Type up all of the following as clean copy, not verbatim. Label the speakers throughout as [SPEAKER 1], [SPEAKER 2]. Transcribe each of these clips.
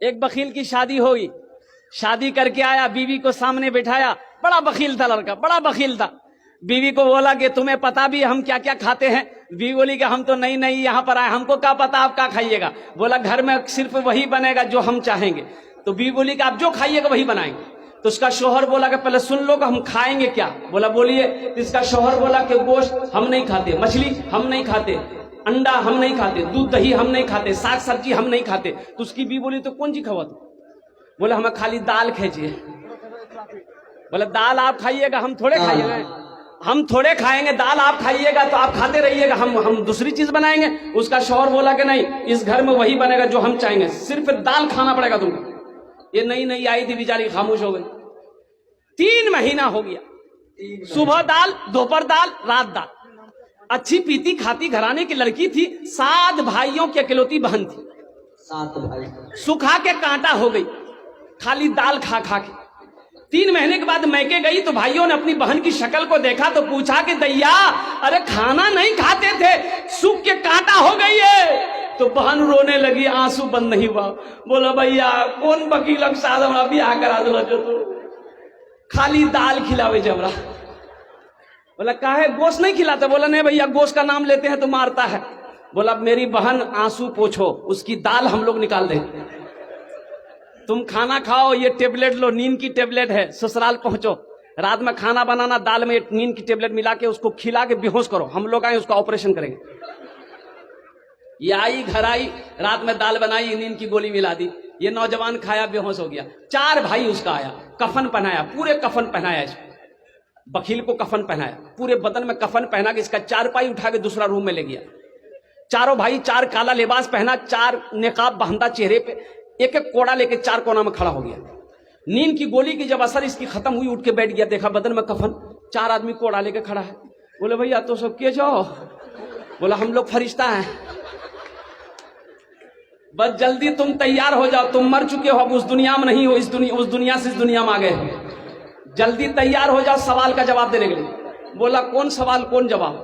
[SPEAKER 1] एक बखील की शादी हुई, शादी करके आया, बीवी को सामने बिठाया, बड़ा बखील था लड़का, बड़ा बखील था। बीवी को बोला कि तुम्हें पता भी हम क्या क्या खाते हैं? बीवी बोली कि हम तो नहीं नहीं यहाँ पर आए, हमको क्या पता आप क्या खाइएगा? बोला घर में सिर्फ वही बनेगा जो हम चाहेंगे। तो बीवी बोली कि आप जो खाइएगा वही बनाएंगे। तो उसका शोहर बोला कि पहले सुन लो कि हम खाएंगे क्या? बोला बोलिए। तो इसका शोहर बोला कि गोश्त हम नहीं खाते, मछली हम नहीं खाते, अंडा हम नहीं खाते, दूध दही हम नहीं खाते, साग सब्जी हम नहीं खाते। तो उसकी बीवी बोली तो कौन सी खावा तू? बोला हमें खाली दाल खींचिए। बोला दाल आप खाइएगा, हम थोड़े खाइएगा, हम थोड़े खाएंगे, दाल आप खाइएगा तो आप खाते रहिएगा, हम दूसरी चीज बनाएंगे। उसका शौहर बोला कि नहीं, इस घर में वही बनेगा जो हम चाहेंगे, सिर्फ दाल खाना पड़ेगा तुमको। ये नई नई आई थी बेचारी, खामोश हो गई। 3 महीना हो गया, सुबह दाल, दोपहर दाल, रात दाल। अच्छी पीती खाती घराने की लड़की थी, 7 भाइयों की अकेलौती बहन थी।
[SPEAKER 2] 7 भाई
[SPEAKER 1] सुखा के कांटा हो गई खाली दाल खा खा के। 3 महीने के बाद मैके गई तो भाइयों ने अपनी बहन की शक्ल को देखा तो पूछा कि दैया अरे खाना नहीं खाते थे, सूख के कांटा हो गई है। तो बहन रोने लगी, आंसू बंद नहीं हुआ। बोला भैया कौन वकील के साथ हमरा बियाह करा दो जो तू खाली दाल खिलावे जमरा। बोला काहे गोश्त नहीं खिलाता? बोला नहीं भैया, गोश्त का नाम लेते हैं तो मारता है। बोला मेरी बहन आंसू पोछो, उसकी दाल हम लोग निकाल दें, तुम खाना खाओ, ये टेबलेट लो, नींद की टेबलेट है, ससुराल पहुंचो, रात में खाना बनाना, दाल में नींद की टेबलेट मिला के उसको खिला के बेहोश करो, हम लोग आए उसका ऑपरेशन करेंगे। ये आई, घर आई, रात में दाल बनाई, नींद की गोली मिला दी, ये नौजवान खाया, बेहोश हो गया। 4 भाई उसका आया, कफन पहनाया, पूरे कफन पहनाया इसको, बखील को कफन पहनाया, पूरे बदन में कफन पहना के इसका 4 पाई उठा के दूसरा रूम में ले गया। चारों भाई 4 काला लिबास पहना, 4 नेकाब बांधा चेहरे पे, एक एक कोड़ा लेके 4 कोना में खड़ा हो गया। नींद की गोली की जब असर इसकी खत्म हुई, उठ के बैठ गया, देखा बदन में कफन, 4 आदमी कोड़ा लेके खड़ा है। बोले भैया तो सब के जाओ? बोला हम लोग फरिश्ता हैं, बस जल्दी तुम तैयार हो जाओ, तुम मर चुके हो, अब उस दुनिया में नहीं हो, उस दुनिया से इस दुनिया में आ गए हो, जल्दी तैयार हो जाओ सवाल का जवाब देने के लिए। बोला कौन सवाल कौन जवाब?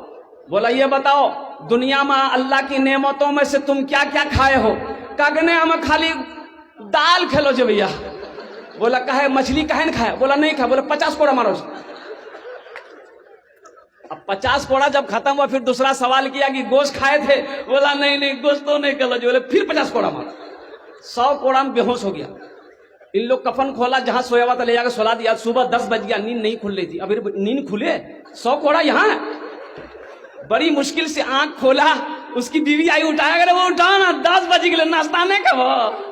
[SPEAKER 1] बोला ये बताओ दुनिया में अल्लाह की नेमतों में से तुम क्या क्या खाए हो? कागने हमें खाली दाल खेलो जो भैया। बोला कहे मछली कहे न खाया? बोला नहीं खाया। बोला 50 कोड़ा मारो। अब 50 कोड़ा जब खत्म हुआ फिर दूसरा सवाल किया कि गोश्त खाए थे? बोला नहीं नहीं गोश्त तो नहीं खेलो। बोले फिर 50 कोड़ा मारो। 100 कोड़ा में बेहोश हो गया। इन लोग कफन खोला, जहां सोया हुआ था ले जाकर सुला दिया। सुबह 10 बज गया, नींद नहीं खुल रही थी। अभी नींद खुले, 100 कोड़ा यहाँ है। बड़ी मुश्किल से आंख खोला, उसकी बीवी आई, उठाया करे, वो उठाओ ना, 10 बज गए, नाश्ता नहीं कब?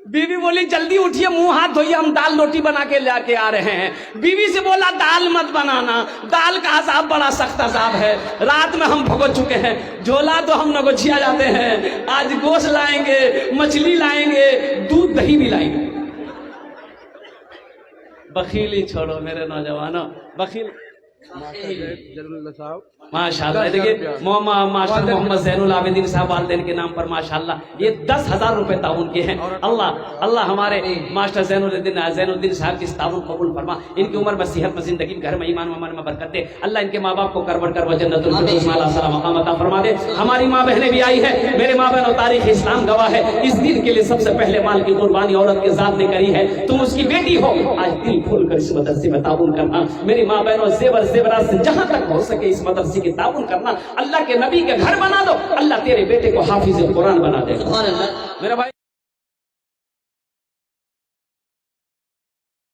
[SPEAKER 1] बीवी बोली जल्दी उठिए, मुंह हाथ धोइए, हम दाल रोटी बना के लेके आ रहे हैं। बीवी से बोला दाल मत बनाना, दाल का अजाब बड़ा सख्त अजाब है, रात में हम भुगत चुके हैं, झोला तो हम नगोछिया जाते हैं, आज गोश्त लाएंगे, मछली लाएंगे, दूध दही भी लाएंगे। बखीली छोड़ो मेरे नौजवानों, बखील माशाल्लाह। देखिए मास्टर मोहम्मद ज़ैनुल आबिदीन साहब वालिदैन के नाम पर माशाल्लाह ये 10,000 रुपए ताउन के हैं। अल्लाह अल्लाह हमारे मास्टर ज़ैनुद्दीन साहब की ताउन कबूल फरमा, इनकी उम्र में सेहत में जिंदगी में घर में ईमान में बरकत दे। अल्लाह इनके माँ बाप को करबट कर जन्नतुल फिरदौस में आला मकाम अता फरमा दे। हमारी माँ बहनें भी आई है, मेरे माँ बहन और तारीख इस्लाम गवाह है, इस दिन के लिए सबसे पहले माल की कुर्बानी औरत के जात ने करी है। तुम उसकी बेटी हो, आज दिल खोल कर इस मदरसे में ताउन करना। मेरी माँ बहनों जेवर जेवरात से जहां तक हो सके इस मदरसे की ताउन करना। अल्लाह के नबी के घर बना दो, अल्लाह तेरे बेटे को हाफिज कुरान बना देगा। मेरा भाई